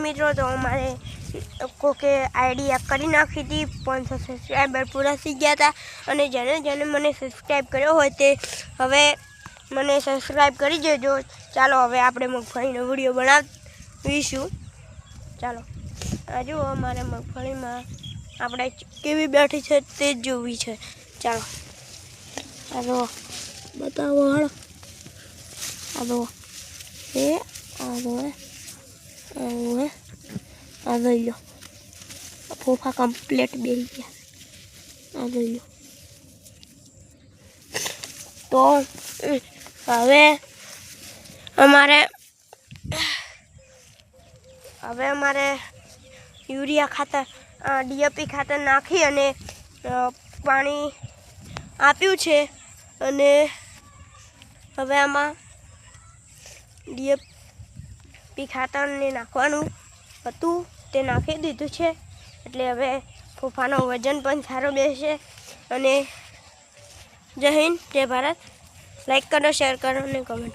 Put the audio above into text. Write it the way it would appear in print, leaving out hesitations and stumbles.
મિત્રો, તો અમારે કોકે આઈડિયા કરી નાખી હતી, 500 સબસ્ક્રાઈબર પૂરા થઈ ગયા હતા અને જેને મને સબસ્ક્રાઈબ કર્યો હોય તે હવે મને સબસ્ક્રાઈબ કરી દેજો। ચાલો હવે આપણે મગફળીનો વિડીયો બનાવીશું। ચાલો આ જુઓ, અમારે મગફળીમાં આપણે કેવી બેઠી છે તે જ જોવી છે। ચાલો આ જુઓ, બતાવો હાલો, આ જુઓ એ આ જુઓ આ જોઈ લો, ફોફા કમ્પ્લીટ બેસી ગયા, આ જોઈ લો। તો હવે અમારે યુરિયા ખાતર ડીએપી ખાતર નાખી અને પાણી આપ્યું છે અને હવે આમાં ડીએપી ખાતરને નાખવાનું હતું તે નાખી દીધું છે, એટલે હવે ફોફાનો વજન પણ સારો બેસે। અને જય હિન્દ, જય ભારત। લાઈક કરો, શેર કરો અને કમેન્ટ